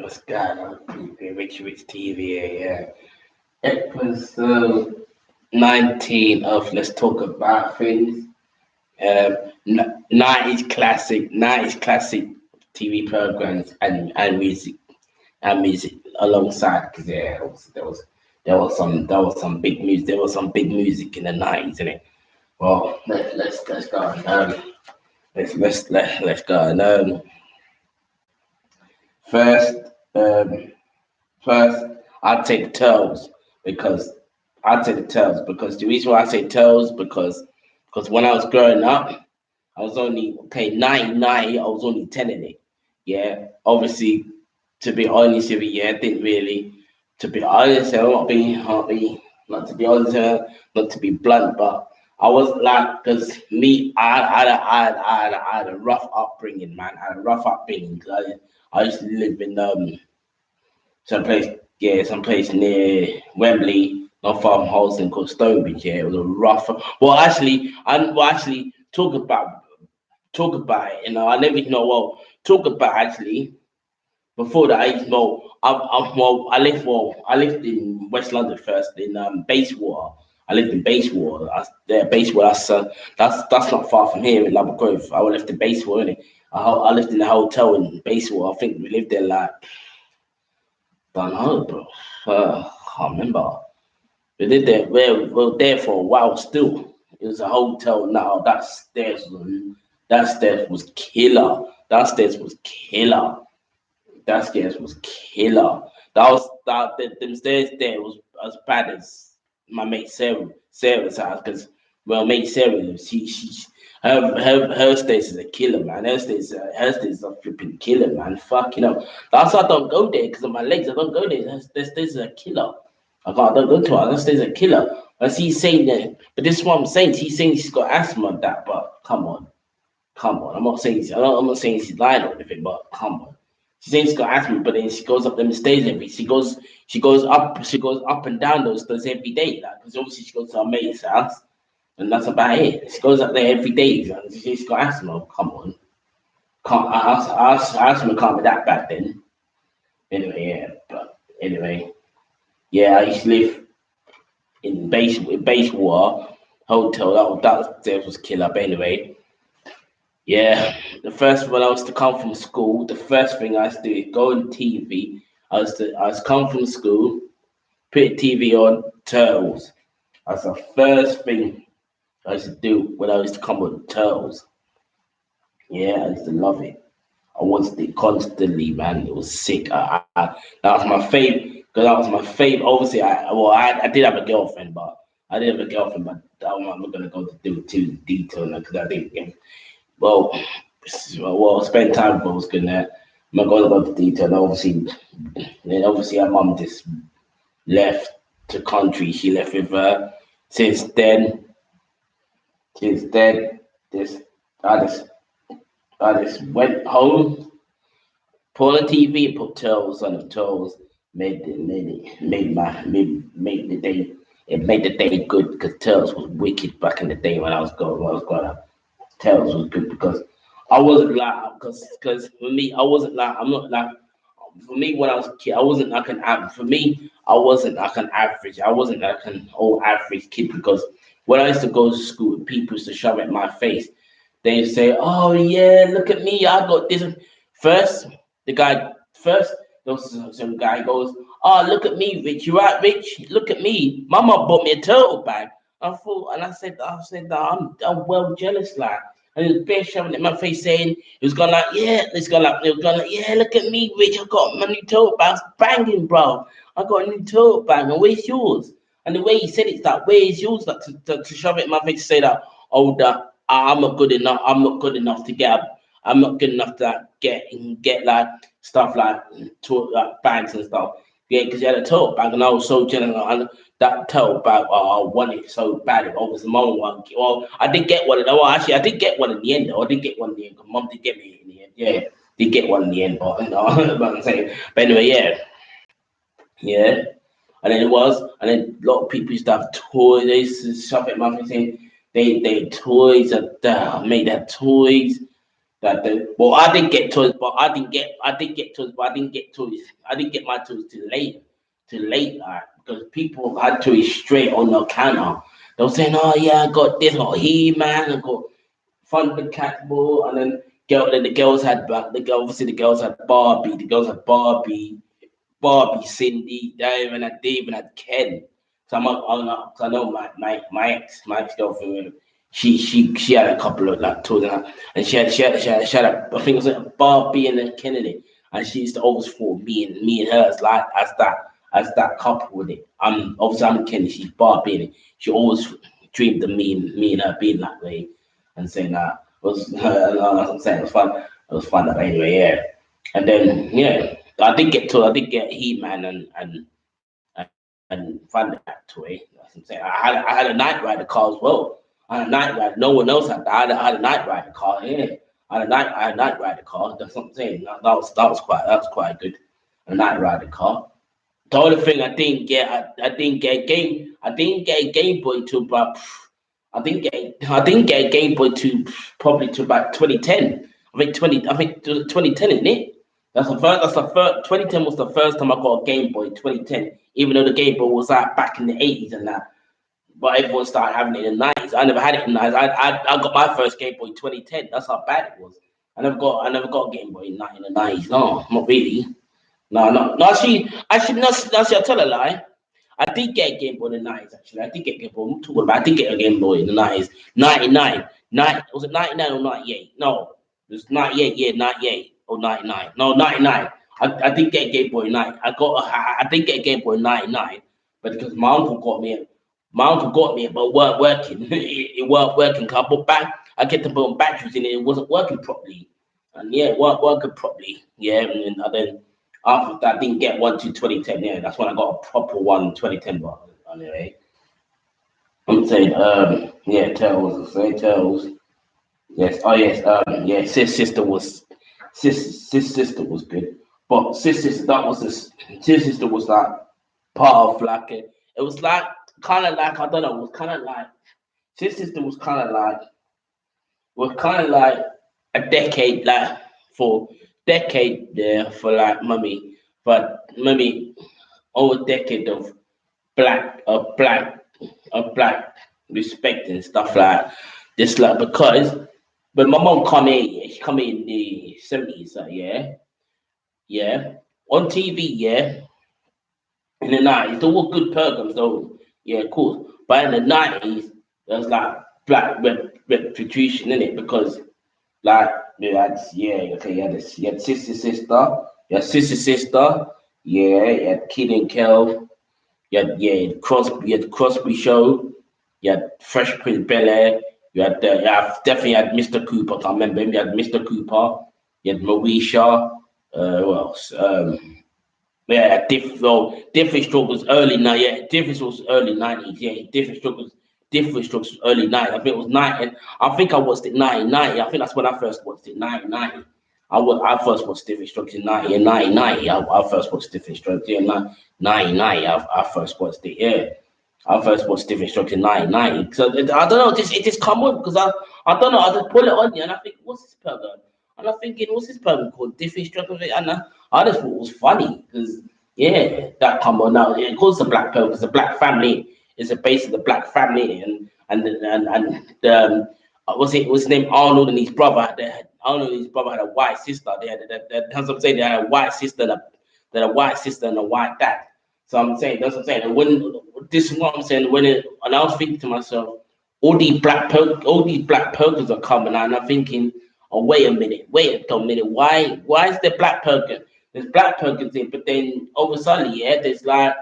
What's going on? Rich TV, yeah. Episode 19 of Let's Talk About Things. 90's classic TV programs and music alongside because there was some big music in the 90's, innit? Well, let's go let's go first um First, I'd take the Turtles because the reason why I say Turtles because when I was growing up, I was only 99. I was only 10 in it. Yeah, obviously, to be honest with you, yeah, I didn't really. To be honest, I'm not to be honest, not to be blunt, but I was like, because me, I had a rough upbringing, man. I had a rough upbringing because I used to live in someplace near Wembley, not far from Holston, called Stonebridge. Yeah, it was a rough. Well, actually, talk about it. I never know. Well, talk about actually before that. I lived in West London first in Bayswater. I lived in Bayswater. Bayswater. That's not far from here in Lubbock Grove. I lived in Bayswater. Innit? I lived in a hotel in Bayswater. I think we lived there like. Don't know, bro. Can't remember. We did that. We were there for a while still. It was a hotel now. That stairs was killer. That stairs was killer. That stairs was killer. Them stairs there was as bad as my mate Sarah's house because well mate Sarah lives. Her stairs is a killer, man. Her stairs are flipping killer, man. Fucking up. That's why I don't go there because of my legs. I don't go there. Her stairs is a killer. I don't go to her. Her stairs a killer. But she's saying that. But this is what I'm saying. She's saying she's got asthma and that. But come on. I'm not saying she's lying or anything. But come on. She says she's got asthma, but then she goes up them stairs she goes up and down those stairs every day. Like, because obviously she goes to her mate's house, and that's about it. She goes up there every day, and she's got asthma. Come on, can't asthma can't be that bad then. Anyway, yeah. I used to live in Bayswater hotel. That stairs was killer. But anyway, yeah, the first when I was to come from school, the first thing I used to do is go on TV. I was come from school, put TV on, Turtles. That's the first thing I used to do when I used to come on Turtles. Yeah, I used to love it. I watched it constantly, man. It was sick. That was my favorite because that was my favorite. Obviously, I did have a girlfriend, but I'm not gonna go to do too detail because I didn't. Well, spend time with her was good. I'm not going to go into detail. Obviously, her mum just left the country. She left with her. Since then, this I just I just went home, put on TV, put Turtles on the Turtles, made the day. It made the day good because Turtles was wicked back in the day when I was growing up. Tails was good because I wasn't like because for me I wasn't like I'm not like for me when I was a kid I wasn't like an average for me I wasn't like an average I wasn't like an old average kid because when I used to go to school people used to shove it in my face they say oh yeah look at me I got this first the guy first there was some guy goes oh look at me Rich you right Rich look at me mama bought me a turtle bag I thought and I said I'm well jealous like and he was bare shoving it in my face saying, he was going like, yeah, yeah, look at me, Rich, I got my new tote bag, banging, bro. I got a new tote bag, and where's yours? And the way he said it's like, where's yours? Like to shove it in my face to say that, oh, that I'm not good enough to get I'm not good enough to get like stuff like, like bags and stuff. Yeah, because he had a tote bag, and I was so jealous. And that tote bag, I wanted it so bad. It was mum one. Well, I did get one. Well, actually, I did get one in the end. Though. I did get one in the end. Mum did get me in the end. Yeah, did get one in the end. But but I'm saying. But anyway, yeah. And then a lot of people used to have toys. They used to shop at my saying they toys are made that toys. Well, I didn't get toys, but I did get toys, but I didn't get my toys too late, like, because people had toys straight on the counter. They were saying, "Oh yeah, I got this, I got He-Man, I got Thundercat ball," and then the girls had obviously the girls had Barbie, Barbie, Cindy, they even had Ken. So I know my ex girlfriend. She had a couple of like toys, and she had a, I think it was a Barbie and a Kennedy, and she used to always for me and her as like as that couple with it. Obviously I'm Kennedy, she's Barbie, and she always dreamed of me and her being that way, and saying that was that's what I'm saying. It was fun. It was fun. But anyway, yeah. And then yeah, I did get He-Man and Thundercat toy. That's what I'm saying. I had a Knight Rider car as well. I had a Knight Rider. No one else had that. I had a Knight Rider car. Yeah, I had a Knight Rider car. That's what I'm saying. That was quite good. A Knight Rider car. The only thing I didn't get a Game Boy to about I didn't get a Game Boy to probably to about 2010. I think 2010, isn't it? That's the first 2010 was the first time I got a Game Boy, 2010, even though the Game Boy was out back in the 80s and that. But everyone started having it in the 90s. I never had it in the 90s. I got my first Game Boy in 2010. That's how bad it was. I never got a Game Boy in the 90s. No, not really. No. Actually, I tell a lie. I did get a Game Boy in the 90s, actually. I did get a Game Boy. I'm talking about I did get a Game Boy in the 90s. 99. Was it 99 or 98? No. It was 98, yeah, 98 or 99. No, 99. I did get a Game Boy in 90. I did get a Game Boy in 99, but because my uncle got me it, but it weren't working. It weren't working. 'Cause I get to put batteries in it, it wasn't working properly. And yeah, it weren't working properly. Yeah, and then after that, I didn't get one to 2010. Yeah, that's when I got a proper one 2010. But anyway, I'm saying, yeah, Tails. Yes, oh yes, yeah, Sis sister was good, but Sis sister was like part of like it was like kind of like I don't know, it was kind of like Sis sister was kind of like a decade like for decade there for like mummy, but mummy over a decade of black of black black respect and stuff like this like because when my mom come in, yeah, she come in the 70s, yeah, on TV, yeah, in the 90s, there were good programs though, yeah, of course, but in the 90s, there was like reputation in it because like you had sister sister, yeah, you had Kid and Kel, you had Crosby Show, you had Fresh Prince Bel Air, definitely had Mr. Cooper. I can't remember him. You had Mr. Cooper, you had Moesha, who else? Yeah, Different Stroke was early now. Yeah, Different was early 90s. Yeah, Different Strokes was early 90s. I think it was 90. I think I watched it 1990. I think that's when I first watched it 1990. I first watched Different Strokes in 1990. I first watched Different Strokes in 1990. I first watched it. Yeah. I first watched Different Strokes in 1990. So I don't know, it just come on because I don't know. I just pull it on you and I think, what's this program? And I'm thinking, what's this program called? Different Strokes. And I just thought it was funny because yeah, that come on now. Yeah, of course, the black pearl because the black family is the base of the black family, was it was named Arnold and his brother. Arnold and his brother had a white sister. That's what I'm saying. They had a white sister, a white sister and a white dad. So I'm saying that's what I'm saying. And when this is what I'm saying. And I was thinking to myself, all these black pokers are coming out, and I'm thinking, oh wait a minute, why is there black poker? There's black pokers in, but then all of a sudden, yeah, there's a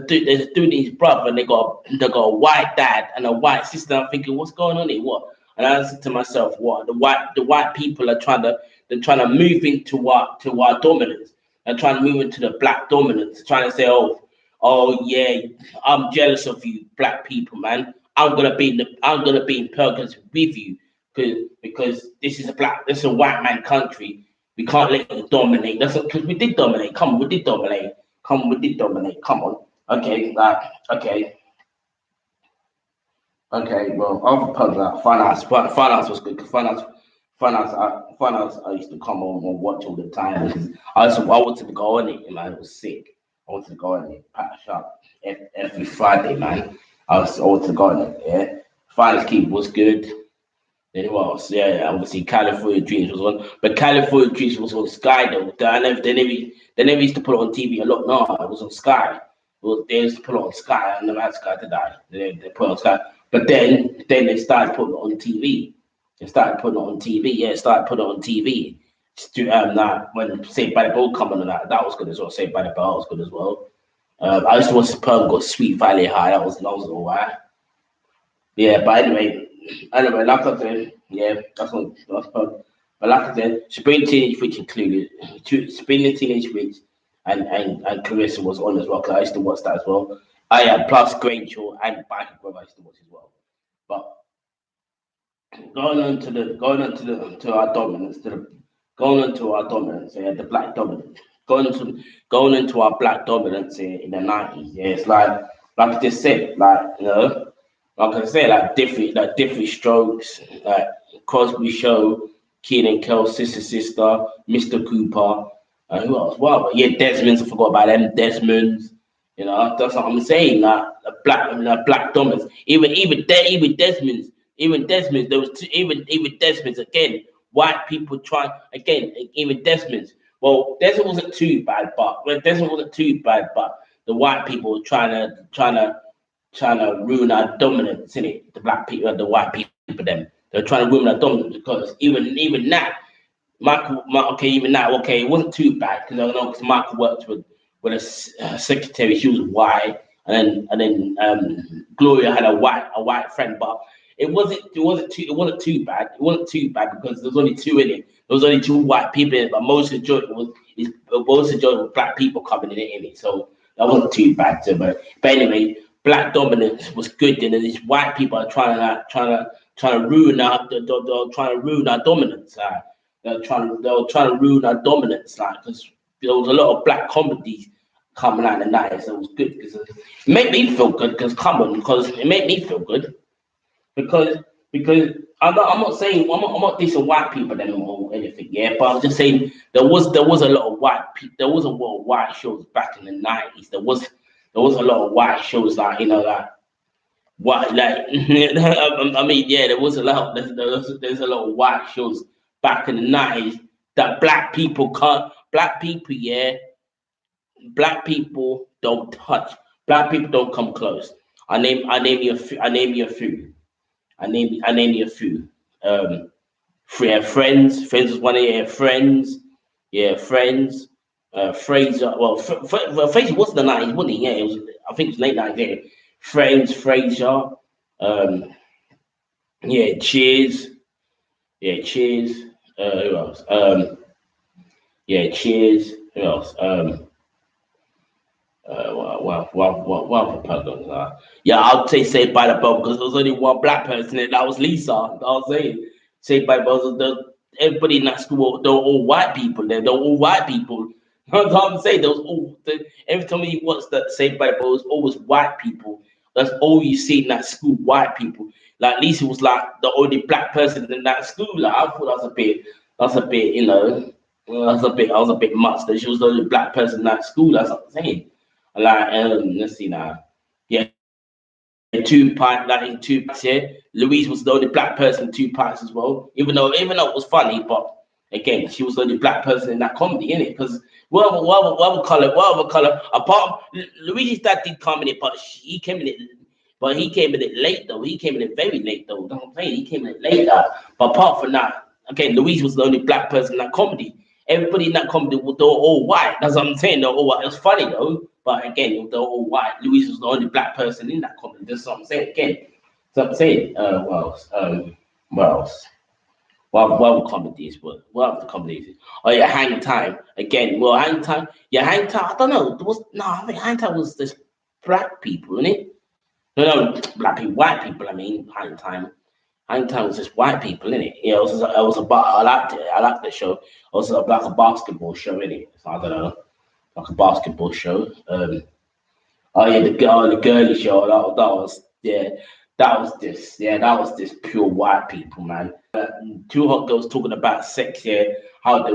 dude and his brother, and they got a white dad and a white sister. I'm thinking, what's going on here? What? And I said to myself, what the white people are they're trying to move into our dominance. They're trying to move into the black dominance, trying to say, oh yeah, I'm jealous of you, black people, man. I'm gonna be in Perkins with you because this is a white man country. We can't let you dominate. That's because we did dominate. Come on, we did dominate. We did dominate. Come on. Okay, okay. Okay, well, other puzzle finance was good. Funhouse, I used to come home and watch all the time because I wanted to go on it, man. It was sick. I wanted to go on it, patch up every Friday, man. I wanted to go on it, yeah. Finance Keep was good. Then what else? Yeah, obviously California Dreams was on, but California Dreams was on Sky though. They never used to put it on TV a lot. No, it was on Sky. Well, they used to put it on Sky. I never had Sky to die. They put it on Sky, but then they started putting it on TV. They started putting it on TV. Yeah, started putting it on TV. That when Saved by the Bell come on, that was good as well. Saved by the Bell was good as well. I used to watch Superb got Sweet Valley High. That was alright. Yeah, but anyway, like I said, yeah, that's fun. But like I said, Spring Teenage Witch included, Spring the Teenage Witch and Clarissa was on as well, because I used to watch that as well. I had plus Granger and Biker Brother I used to watch as well. But to our dominance, yeah, the black dominance. Going into our black dominance in the 90's, yeah, it's like I just said, like I said, like different strokes, like Crosby Show, Keenan Kel, Sister, Mr. Cooper, who else? Wow, yeah, Desmonds. I forgot about them. Desmonds. That's what I'm saying. Black dominance. Even Desmonds. There was even Desmonds again. White people trying again. Even Desmonds. Well, Desmond wasn't too bad, but the white people were trying to ruin our dominance, in it. The black people, the white people, them. They're trying to ruin our dominance because even that, okay, even that, okay, it wasn't too bad because I know because Michael worked with a secretary, she was white, and then Gloria had a white friend, but it wasn't too bad. It wasn't too bad because there was only two in it. There was only two white people in it, but most of the joint was black people coming in it. So that wasn't too bad. So, but anyway, black dominance was good. And then these white people are trying to ruin they're trying to ruin our dominance. They're trying to ruin our dominance, like because there was a lot of black comedies coming out in the night, so it was good because it made me feel good. Because it made me feel good because I'm not saying I'm not dissing white people anymore or anything, yeah. But I'm just saying there was a lot of there was a lot of white shows back in the 90's. There was a lot of white shows like like what like I mean yeah there was a lot there's a lot of white shows back in the 90's that black people yeah black people don't touch, black people don't come close. I name you a few. Friends was one of your friends. Yeah, Friends. Fraser. Well, Fraser was the 90's, wasn't he? Yeah, it was. I think it was late 90's. Yeah. Friends, Fraser. Um, yeah, Cheers. Yeah, Cheers. Who else? Yeah, Cheers. Who else? What proposals are? Yeah, I'll say Saved by the Bell because there was only one black person and that was Lisa. I was saying Saved by the Bell. Everybody in that school, they're all white people. They're all white people. That's what I'm saying. Every time you watch that Saved by the Bell, it's always white people. That's all you see in that school, white people. Like Lisa was like the only black person in that school. Like I thought that's a bit, I was a bit much that she was the only black person in that school. That's what I'm saying. Like let's see now. Yeah, in two parts, yeah. Louise was the only black person in two parts as well. Even though it was funny, but again, she was the only black person in that comedy, innit? Because whatever color, apart Louise's dad did come in it, but he came in it late though. He came in it very late though. That's what I'm saying. He came in it late. But apart from that, again, Louise was the only black person in that comedy. Everybody in that comedy, they were all white. That's what I'm saying. They're all white. It was funny though, but again, they're all white. Louise was the only black person in that comedy. That's what I'm saying. Again, so I'm saying, what else? What else? What other comedies? What other comedies? Oh yeah, Hang Time again. Well, Hang Time. Yeah, Hang Time. I don't know. I think Hang Time was just black people, isn't it? No, black people, white people. I mean, Hang Time. Hang Time was just white people, innit? Yeah, I liked it. I liked the show. It was like a basketball show, innit? So I don't know, like a basketball show. Oh yeah, the girly show. That was yeah. that was this pure white people, man. Two hot girls talking about sex, yeah, how they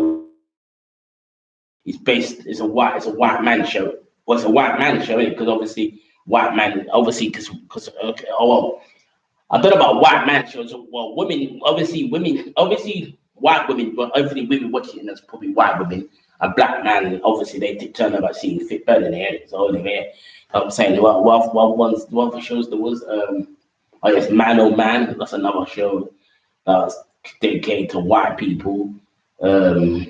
it's a white man show. Well, it's a white man show, because obviously white man, obviously because okay, oh well, I don't know about white man shows. Well, obviously white women, but obviously women watching it, that's probably white women. And black man, obviously they turn about seeing fit better than their head. So they I'm saying what other shows there was oh yes, Man Oh Man, that's another show that was dedicated to white people. Um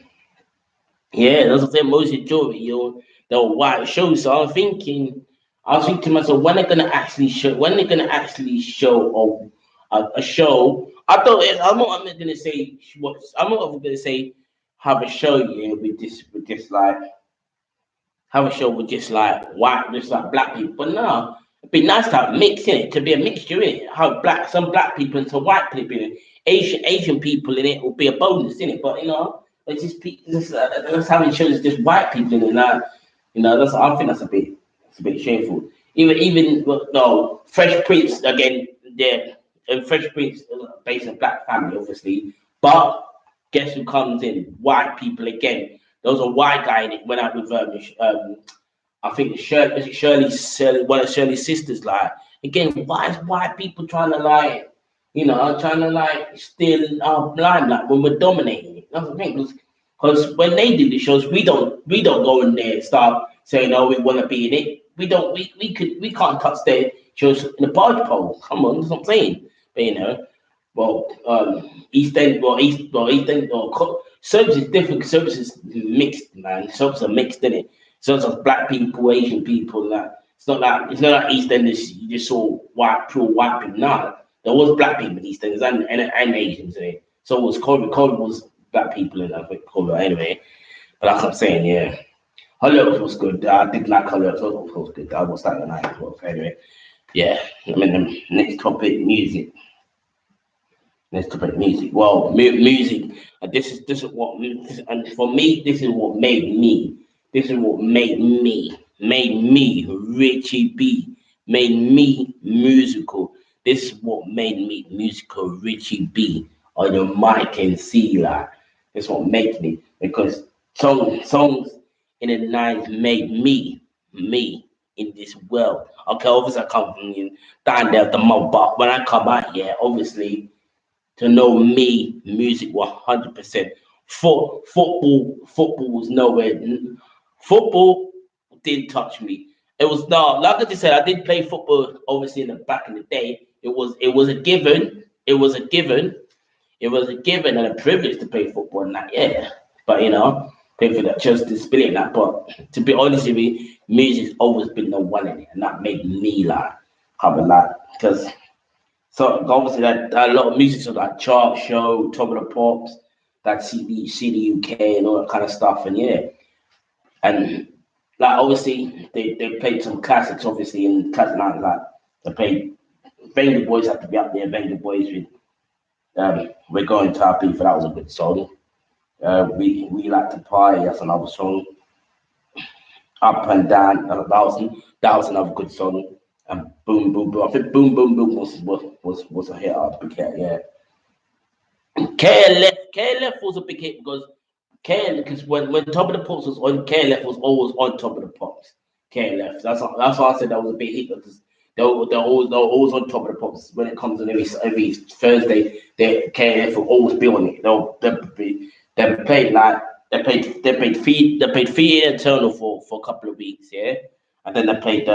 yeah, that's what I'm saying. Most majority, the white shows. So I was thinking to myself, when they're gonna actually show a show. I'm not gonna say what, I'm not gonna say have a show, with this like have a show with just like white, just like black people. But no, it'd be nice to have mix in it, to be a mixture in it. Have some black people and some white people in it. Asian people in it will be a bonus in it. But it's just having shows just white people in it. Now, that's I think that's a bit shameful. Even well, no, Fresh Prince again. Yeah, and Fresh Prince based on black family, obviously. But guess who comes in? White people again. There was a white guy in it. Went out with I think Shirley, one of Shirley's sisters. Like again, why is white people trying to like, trying to like steal our limelight when we're dominating it? That's the thing, because when they do the shows, we don't go in there and start saying, oh, we want to be in it. We can't touch their shows in the barge pole. Come on, that's what I'm saying. But well, East End, service is different. Service is mixed, man. Service are mixed, in it. Service of black people, Asian people, and that. It's not like East End is you just saw pure white people. Nah, there was black people in East End and Asians in it. So it was Kobe. Kobe was black people in that. I think Kobe anyway. But like I'm saying, yeah. Her looks was good. I did like her looks. Her looks was good. I was that night as well. Anyway, yeah. I mean, the next topic, music. Let's talk about music. Well, music. This is what, and for me, this is what made me. This is what made me Richie B. Made me musical. This is what made me musical Richie B. On the mic and see like. That's what made me, because songs in the nineties made me in this world. Okay, obviously I come from down there at the mud, but when I come out here, obviously to know me, music 100%. Football was nowhere. Football didn't touch me. It was no, like I just said, I did play football obviously in the back in the day. It was a given. It was a given. It was a given and a privilege to play football in that, yeah. But play for that just display and that. But to be honest with you, music's always been the one in it, and that made me like have a lot, because so obviously that a lot of music, so like chart show, top of the pops, that CD UK and all that kind of stuff, and yeah, and like obviously they played some classics obviously in classic night, like they played Venga Boys had to be up there. Venga Boys with We're Going to Happy, for that was a good song. We Like to Party, that's another song. Up and Down, that was another good song. And Boom Boom Boom, I think Boom Boom Boom was a hit, a big hit, yeah. KLF was a big hit because when Top of the Pops was on, KLF was always on Top of the Pops. KLF. That's why I said that was a big hit, because they're always on Top of the Pops when it comes on every Thursday. KLF will always be on it. They played like they played Eternal for a couple of weeks, yeah, and then they played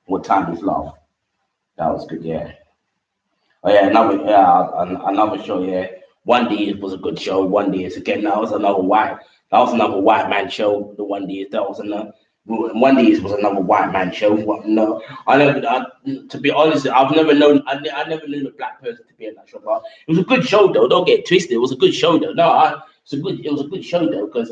What Time Is Love. That was good, yeah. Oh yeah, another show. Yeah, One Day was a good show. One Day is again. That was another white man show. The One Day that was another. One Day was another white man show. No, to be honest, I never knew a black person to be in that show. But it was a good show though. Don't get twisted. It was a good show though. It was a good show though, because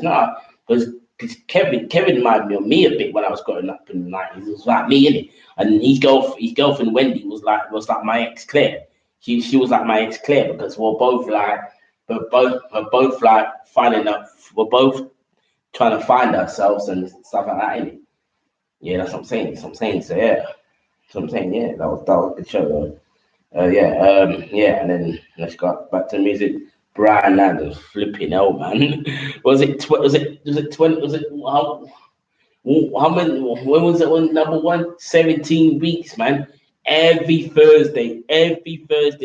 Kevin reminded me of me a bit when I was growing up in the 90s. It was like me, innit? And his girlfriend Wendy was like my ex Claire. She was like my ex Claire, because we're both like finding out, we're both trying to find ourselves and stuff like that, innit? Yeah, that's what I'm saying. So yeah. That's what I'm saying, yeah. That was a good show though. Yeah, and then let's go back to music. Brian Adams, flipping hell, man. Was it 20? Was it how many? When was it on number one? 17 weeks, man. Every Thursday,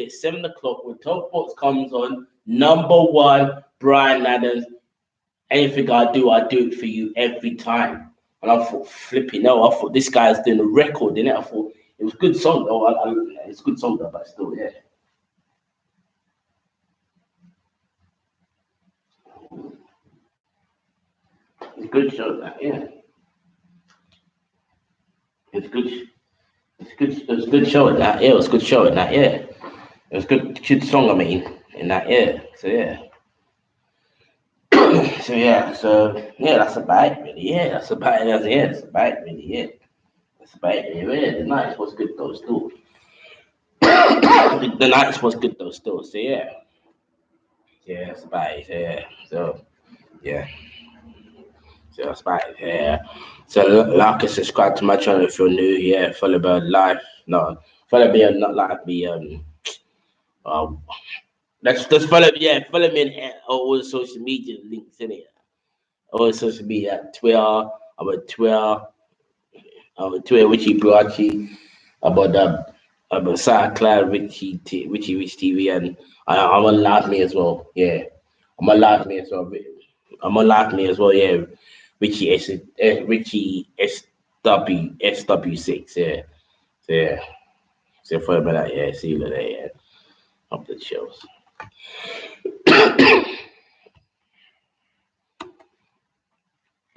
7 o'clock, when Top Box comes on, number one, Brian Adams. Anything I do it for you every time. And I thought, flipping no, I thought this guy's doing a record, innit? I thought it was a good song though. It's a good song though, but still, yeah. It's a good show, that, yeah. It's good. It's good. It was a good show in that. Yeah, it was a good show in that. Yeah, it was good song. I mean, in that. Yeah. So yeah. So yeah. That's about it, really. Yeah, that's about it. That's about it, really. Yeah, that's about it. Really. Yeah, the nights was good though. Still, the nights was good though. Still. So yeah. Yeah, that's about it. Yeah. So yeah. So that's about it. Yeah. So like and subscribe to my channel if you're new. Yeah, follow me on live. No, follow me on not like me. Um let's follow. Yeah, follow me on all the social media links in it. All the social media, Twitter. I'm on Twitter. I'm on Twitter, Richie Brachi. About I'm on SoundCloud, Richie Rich TV, and I'm on Live Me as well. Yeah, I'm on Live Me as well. I'm on Live Me as well. Yeah, Richie SW6. Yeah, so, yeah. So for a minute, yeah. See you later. Yeah, up the shows.